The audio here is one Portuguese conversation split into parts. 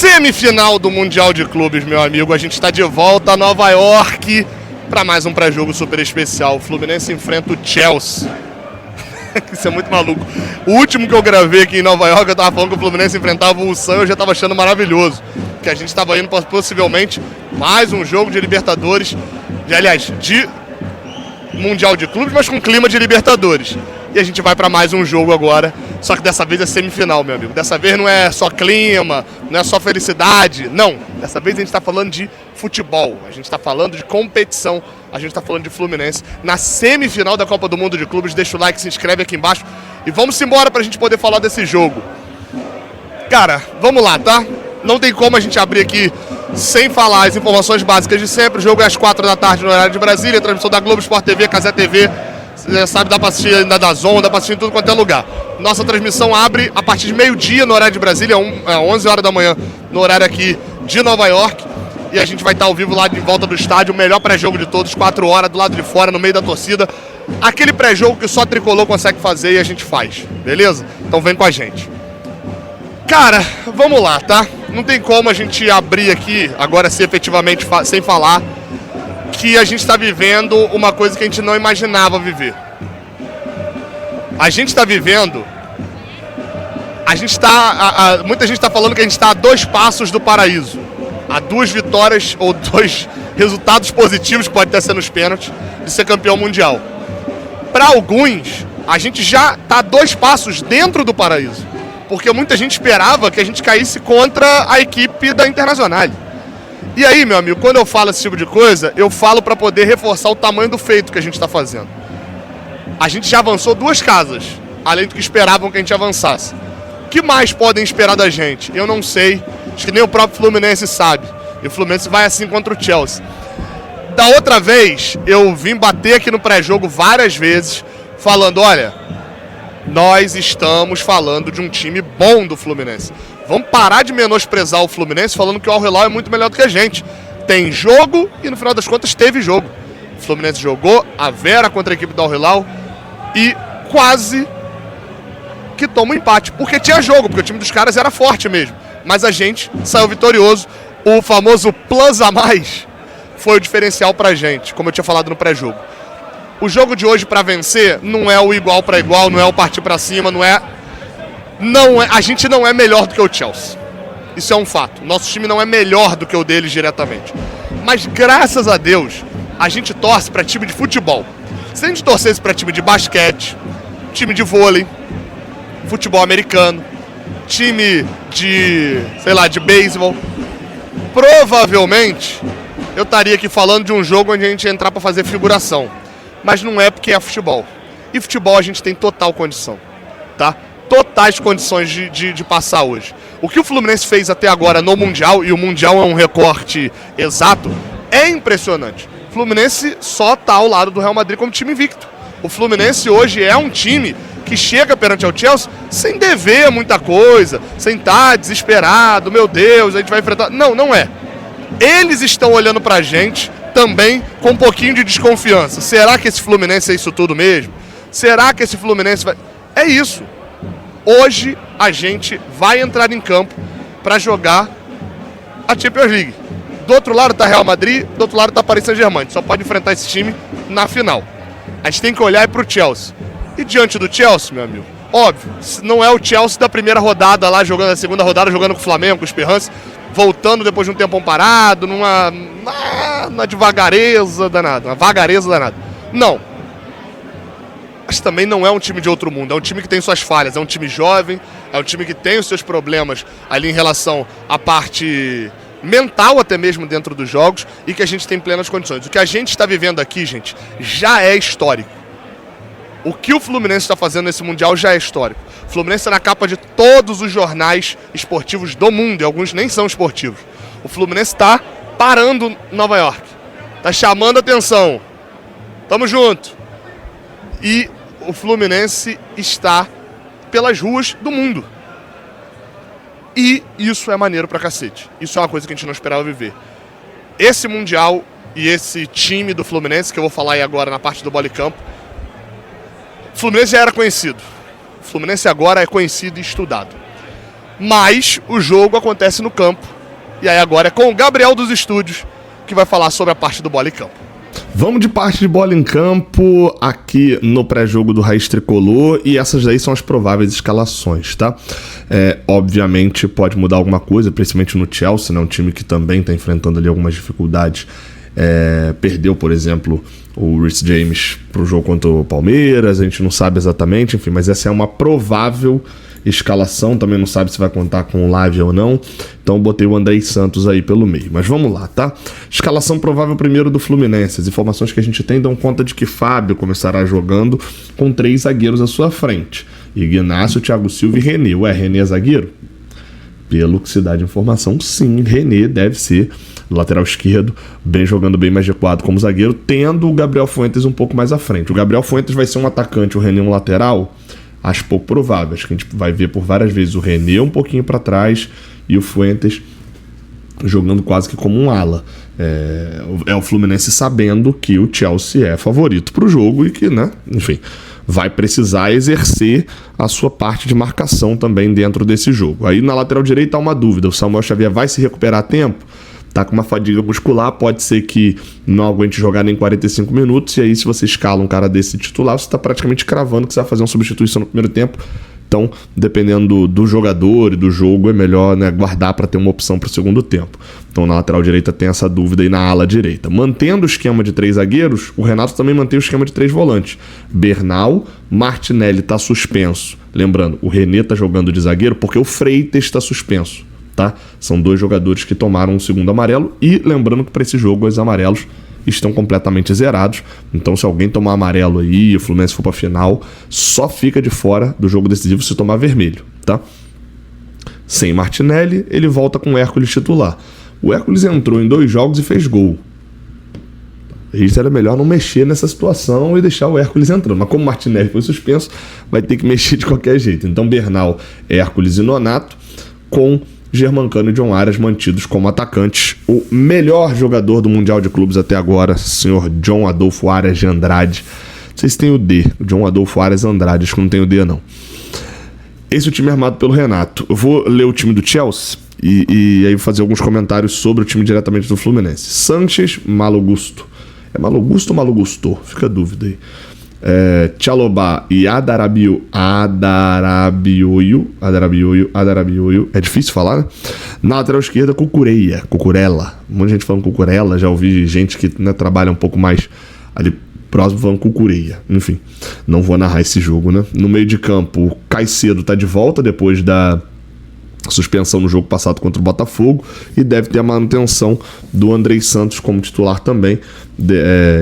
Semifinal do Mundial de Clubes, meu amigo. A gente está de volta a Nova York para mais um pré-jogo super especial. O Fluminense enfrenta o Chelsea. Isso é muito maluco. O último que eu gravei aqui em Nova York, eu tava falando que o Fluminense enfrentava o Ulsan, eu já tava achando maravilhoso. Que a gente estava indo para possivelmente mais um jogo de Libertadores, de Mundial de Clubes, mas com clima de Libertadores. E a gente vai para mais um jogo agora, só que dessa vez é semifinal, meu amigo. Dessa vez não é só clima, não é só felicidade, não. Dessa vez a gente está falando de futebol, a gente está falando de competição, a gente está falando de Fluminense na semifinal da Copa do Mundo de Clubes. Deixa o like, se inscreve aqui embaixo e vamos embora para a gente poder falar desse jogo. Cara, vamos lá, tá? Não tem como a gente abrir aqui sem falar as informações básicas de sempre. O jogo é às 4 da tarde no horário de Brasília, transmissão da Globo, Sport TV, Cazé TV. Você sabe, dá pra assistir ainda da Zon, dá pra assistir em tudo quanto é lugar. Nossa transmissão abre a partir de meio-dia no horário de Brasília, 11 horas da manhã no horário aqui de Nova York. E a gente vai estar ao vivo lá de volta do estádio, o melhor pré-jogo de todos, 4 horas, do lado de fora, no meio da torcida. Aquele pré-jogo que só Tricolor consegue fazer e a gente faz, beleza? Então vem com a gente. Cara, vamos lá, tá? Não tem como a gente abrir aqui, agora se efetivamente sem falar, que a gente está vivendo uma coisa que a gente não imaginava viver. A gente está vivendo... muita gente está falando que a gente está a 2 passos do paraíso. A 2 vitórias ou 2 resultados positivos, que pode até ser nos pênaltis, de ser campeão mundial. Para alguns, a gente já está a 2 passos dentro do paraíso. Porque muita gente esperava que a gente caísse contra a equipe da Internacional. E aí, meu amigo, quando eu falo esse tipo de coisa, eu falo para poder reforçar o tamanho do feito que a gente está fazendo. A gente já avançou 2 casas, além do que esperavam que a gente avançasse. O que mais podem esperar da gente? Eu não sei, acho que nem o próprio Fluminense sabe. E o Fluminense vai assim contra o Chelsea. Da outra vez, eu vim bater aqui no pré-jogo várias vezes, falando, olha, nós estamos falando de um time bom do Fluminense. Vamos parar de menosprezar o Fluminense falando que o Al Hilal é muito melhor do que a gente. Tem jogo e no final das contas teve jogo. O Fluminense jogou a Vera contra a equipe do Al Hilal e quase que toma um empate. Porque tinha jogo, porque o time dos caras era forte mesmo. Mas a gente saiu vitorioso. O famoso plus a mais foi o diferencial pra gente, como eu tinha falado no pré-jogo. O jogo de hoje para vencer não é o igual para igual, não é o partir para cima, a gente não é melhor do que o Chelsea. Isso é um fato. Nosso time não é melhor do que o deles diretamente. Mas graças a Deus, a gente torce para time de futebol. Se a gente torcesse para time de basquete, time de vôlei, futebol americano, time de beisebol, provavelmente eu estaria aqui falando de um jogo onde a gente ia entrar para fazer figuração. Mas não é porque é futebol. E futebol a gente tem total condição, tá? Totais condições de passar hoje. O que o Fluminense fez até agora no Mundial, e o Mundial é um recorte exato, é impressionante. O Fluminense só tá ao lado do Real Madrid como time invicto. O Fluminense hoje é um time que chega perante ao Chelsea sem dever muita coisa, sem estar desesperado, meu Deus, a gente vai enfrentar... Não, não é. Eles estão olhando pra gente também com um pouquinho de desconfiança. Será que esse Fluminense é isso tudo mesmo? Será que esse Fluminense vai... É isso. Hoje a gente vai entrar em campo para jogar a Champions League. Do outro lado tá Real Madrid, do outro lado tá Paris Saint-Germain. A gente só pode enfrentar esse time na final. A gente tem que olhar pro Chelsea. E diante do Chelsea, meu amigo, óbvio, não é o Chelsea da primeira rodada lá, jogando a segunda rodada, jogando com o Flamengo, com os Perrance, voltando depois de um tempão parado, numa devagareza danada, uma vagareza danada. Não. Mas também não é um time de outro mundo, é um time que tem suas falhas, é um time jovem, é um time que tem os seus problemas ali em relação à parte mental até mesmo dentro dos jogos e que a gente tem plenas condições. O que a gente está vivendo aqui, gente, já é histórico. O que o Fluminense está fazendo nesse Mundial já é histórico. O Fluminense está na capa de todos os jornais esportivos do mundo, e alguns nem são esportivos. O Fluminense está parando Nova York. Está chamando atenção. Tamo junto. E o Fluminense está pelas ruas do mundo. E isso é maneiro pra cacete. Isso é uma coisa que a gente não esperava viver. Esse Mundial e esse time do Fluminense, que eu vou falar aí agora na parte do bola e campo, o Fluminense já era conhecido. O Fluminense agora é conhecido e estudado. Mas o jogo acontece no campo. E aí agora é com o Gabriel dos Estúdios, que vai falar sobre a parte do bola em campo. Vamos de parte de bola em campo aqui no pré-jogo do Raiz Tricolor, e essas daí são as prováveis escalações, tá? Obviamente pode mudar alguma coisa, principalmente no Chelsea, né? Um time que também está enfrentando ali algumas dificuldades. Perdeu, por exemplo, o Reece James para o jogo contra o Palmeiras, a gente não sabe exatamente, enfim, mas essa é uma provável escalação, também não sabe se vai contar com o Lavia ou não, então botei o Andrei Santos aí pelo meio, mas vamos lá, tá? Escalação provável primeiro do Fluminense. As informações que a gente tem dão conta de que Fábio começará jogando com 3 zagueiros à sua frente: Ignacio, Thiago Silva e René. René é zagueiro? Pelo que se dá de informação, sim, René deve ser lateral esquerdo, jogando bem mais recuado como zagueiro, tendo o Gabriel Fuentes um pouco mais à frente. O Gabriel Fuentes vai ser um atacante, o René um lateral? Acho pouco provável. Acho que a gente vai ver por várias vezes o René um pouquinho para trás e o Fuentes jogando quase que como um ala. É o Fluminense sabendo que o Chelsea é favorito para o jogo e que, né, enfim, vai precisar exercer a sua parte de marcação também dentro desse jogo. Aí na lateral direita há uma dúvida: o Samuel Xavier vai se recuperar a tempo? Tá com uma fadiga muscular, pode ser que não aguente jogar nem 45 minutos, e aí se você escala um cara desse titular, você tá praticamente cravando que você vai fazer uma substituição no primeiro tempo. Então, dependendo do jogador e do jogo, é melhor, né, guardar para ter uma opção para o segundo tempo. Então, na lateral direita tem essa dúvida aí na ala direita. Mantendo o esquema de 3 zagueiros, o Renato também mantém o esquema de 3 volantes. Bernal, Martinelli está suspenso. Lembrando, o René está jogando de zagueiro porque o Freitas está suspenso. Tá? São 2 jogadores que tomaram um segundo amarelo, e lembrando que para esse jogo os amarelos estão completamente zerados. Então, se alguém tomar amarelo aí e o Fluminense for para a final, só fica de fora do jogo decisivo se tomar vermelho, tá? Sem Martinelli, ele volta com o Hércules titular. O Hércules entrou em 2 jogos e fez gol. Isso era melhor não mexer nessa situação e deixar o Hércules entrando. Mas como o Martinelli foi suspenso, vai ter que mexer de qualquer jeito. Então, Bernal, Hércules e Nonato, com Germancano e John Arias mantidos como atacantes. O melhor jogador do Mundial de Clubes até agora, senhor John Adolfo Arias de Andrade. Não sei se tem o D, John Adolfo Arias Andrade, acho que não tem o D não. Esse é o time armado pelo Renato. Eu vou ler o time do Chelsea e aí fazer alguns comentários sobre o time diretamente do Fluminense. Sanches, Malo Gusto. É Malo Gusto ou Malo Gusto? Fica a dúvida aí. Tchalobá e Adarabioio. É difícil falar, né? Na lateral esquerda, Cucurella. Um monte de gente falando Cucurella. Já ouvi gente que, né, trabalha um pouco mais ali próximo falando Cucureia. Enfim, não vou narrar esse jogo, né? No meio de campo, o Caicedo tá de volta depois da suspensão no jogo passado contra o Botafogo, e deve ter a manutenção do Andrei Santos como titular também.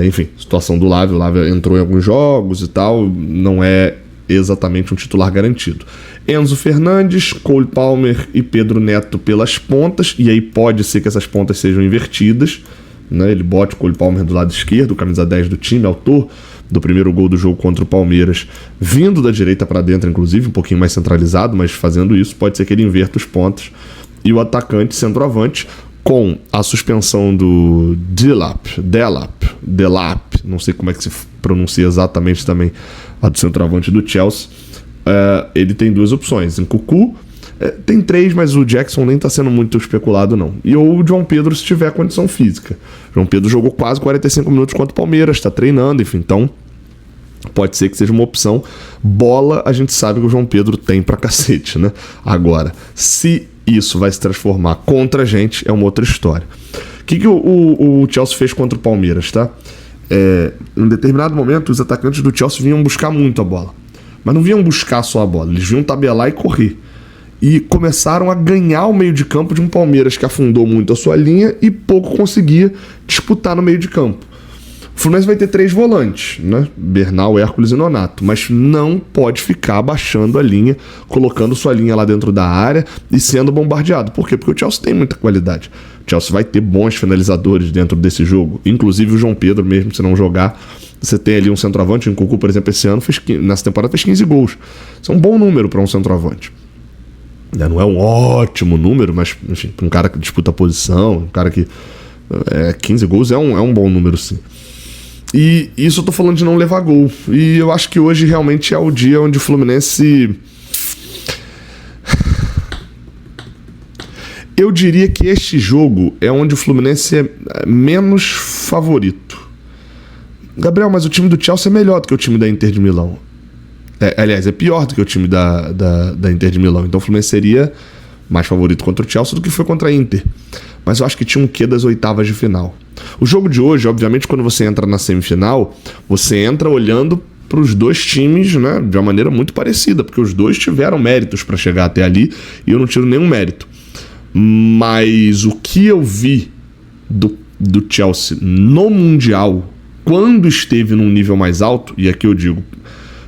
Enfim, situação do Lavia. O Lavia entrou em alguns jogos e tal, não é exatamente um titular garantido. Enzo Fernandes, Cole Palmer e Pedro Neto pelas pontas, e aí pode ser que essas pontas sejam invertidas, né? Ele bote o Cole Palmer do lado esquerdo, camisa 10 do time, autor do primeiro gol do jogo contra o Palmeiras, vindo da direita para dentro, inclusive, um pouquinho mais centralizado, mas fazendo isso, pode ser que ele inverta os pontos. E o atacante centroavante, com a suspensão do Delap, não sei como é que se pronuncia exatamente também a do centroavante do Chelsea, ele tem 2 opções. Em Cucu, tem 3, mas o Jackson nem está sendo muito especulado, não. E ou o João Pedro, se tiver condição física. O João Pedro jogou quase 45 minutos contra o Palmeiras, está treinando, enfim, então pode ser que seja uma opção. Bola, a gente sabe que o João Pedro tem pra cacete, né? Agora, se isso vai se transformar contra a gente, é uma outra história. O que o Chelsea fez contra o Palmeiras, tá? Em determinado momento, os atacantes do Chelsea vinham buscar muito a bola. Mas não vinham buscar só a bola, eles vinham tabelar e correr. E começaram a ganhar o meio de campo de um Palmeiras que afundou muito a sua linha e pouco conseguia disputar no meio de campo. O Fluminense vai ter 3 volantes, né? Bernal, Hércules e Nonato, mas não pode ficar abaixando a linha, colocando sua linha lá dentro da área e sendo bombardeado. Por quê? Porque o Chelsea tem muita qualidade. O Chelsea vai ter bons finalizadores dentro desse jogo, inclusive o João Pedro, mesmo se não jogar. Você tem ali um centroavante, em Cucu, por exemplo, esse ano, nessa temporada fez 15 gols. Isso é um bom número para um centroavante. Não é um ótimo número, mas enfim, para um cara que disputa a posição, um cara que 15 gols é um bom número, sim. E isso eu tô falando de não levar gol. E eu acho que hoje realmente é o dia onde o Fluminense Eu diria que este jogo é onde o Fluminense é menos favorito. Gabriel, mas o time do Chelsea é melhor do que o time da Inter de Milão. Aliás, é pior do que o time da Inter de Milão. Então o Fluminense seria mais favorito contra o Chelsea do que foi contra a Inter. Mas eu acho que tinha um quê das oitavas de final. O jogo de hoje, obviamente, quando você entra na semifinal, você entra olhando para os dois times, né, de uma maneira muito parecida, porque os dois tiveram méritos para chegar até ali e eu não tiro nenhum mérito. Mas o que eu vi do Chelsea no Mundial, quando esteve num nível mais alto, e aqui eu digo,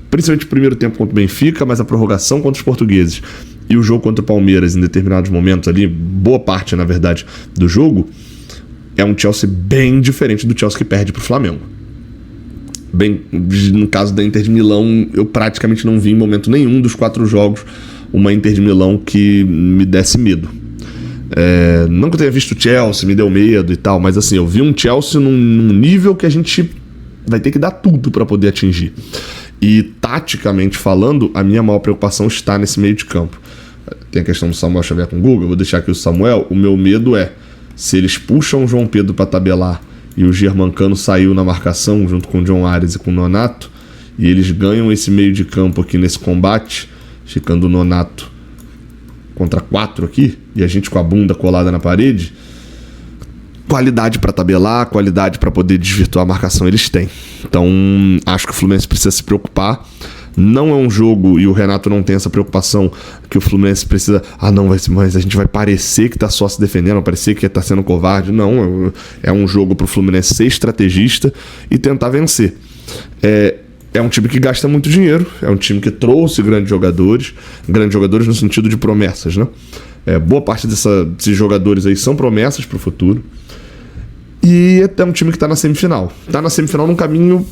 principalmente o primeiro tempo contra o Benfica, mas a prorrogação contra os portugueses e o jogo contra o Palmeiras em determinados momentos ali, boa parte, na verdade, do jogo, é um Chelsea bem diferente do Chelsea que perde para o Flamengo. Bem, no caso da Inter de Milão, eu praticamente não vi em momento nenhum dos 4 jogos uma Inter de Milão que me desse medo. Não que eu tenha visto o Chelsea, me deu medo e tal, mas assim, eu vi um Chelsea num nível que a gente vai ter que dar tudo para poder atingir. E taticamente falando, a minha maior preocupação está nesse meio de campo. Tem a questão do Samuel Xavier com o Guga, eu vou deixar aqui o Samuel. O meu medo é, se eles puxam o João Pedro para tabelar e o Germancano saiu na marcação junto com o John Ares e com o Nonato, e eles ganham esse meio de campo aqui nesse combate, ficando o Nonato contra 4 aqui, e a gente com a bunda colada na parede, qualidade para tabelar, qualidade para poder desvirtuar a marcação eles têm. Então, acho que o Fluminense precisa se preocupar. Não é um jogo, e o Renato não tem essa preocupação, que o Fluminense precisa, não, mas a gente vai parecer que tá só se defendendo, vai parecer que tá sendo covarde. Não, é um jogo pro Fluminense ser estrategista e tentar vencer. É um time que gasta muito dinheiro, é um time que trouxe grandes jogadores no sentido de promessas, né? Boa parte desses jogadores aí são promessas pro futuro. E é um time que está na semifinal. Está na semifinal num caminho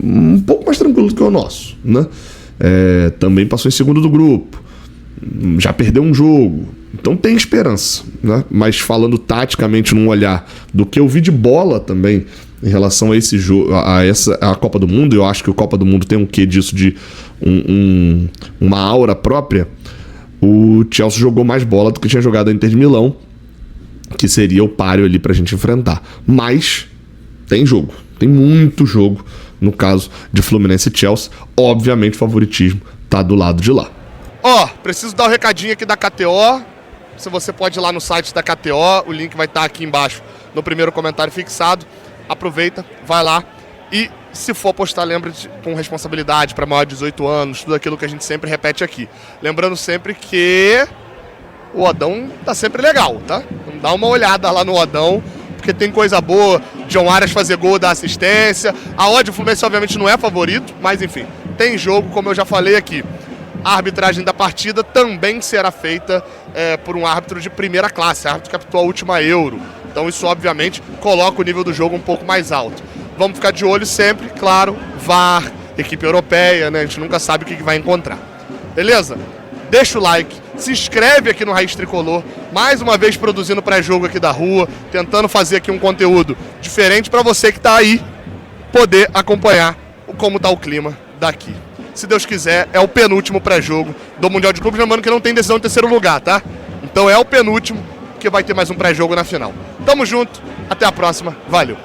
um pouco mais tranquilo do que o nosso, né? Também passou em segundo do grupo. Já perdeu um jogo. Então tem esperança, né? Mas falando taticamente num olhar do que eu vi de bola também em relação a esse jogo, a Copa do Mundo, eu acho que a Copa do Mundo tem um quê disso de uma aura própria. O Chelsea jogou mais bola do que tinha jogado a Inter de Milão, que seria o páreo ali pra gente enfrentar. Mas tem jogo, tem muito jogo no caso de Fluminense e Chelsea. Obviamente o favoritismo tá do lado de lá. Preciso dar um recadinho aqui da KTO. Se você pode ir lá no site da KTO, o link vai estar aqui embaixo no primeiro comentário fixado. Aproveita, vai lá e se for apostar, lembra com responsabilidade para maior de 18 anos, tudo aquilo que a gente sempre repete aqui. Lembrando sempre que o Odão tá sempre legal, tá? Dá uma olhada lá no Odão, porque tem coisa boa. John Arias fazer gol, dar assistência. A odd do Fluminense obviamente não é favorito, mas enfim, tem jogo, como eu já falei aqui. A arbitragem da partida também será feita por um árbitro de primeira classe, árbitro que apitou a última Euro. Então isso obviamente coloca o nível do jogo um pouco mais alto. Vamos ficar de olho sempre, claro, VAR, equipe europeia, né? A gente nunca sabe o que vai encontrar. Beleza? Deixa o like, se inscreve aqui no Raiz Tricolor, mais uma vez produzindo pré-jogo aqui da rua, tentando fazer aqui um conteúdo diferente para você que tá aí poder acompanhar como tá o clima daqui. Se Deus quiser, é o penúltimo pré-jogo do Mundial de Clubes, lembrando que não tem decisão em terceiro lugar, tá? Então é o penúltimo, que vai ter mais um pré-jogo na final. Tamo junto, até a próxima, valeu!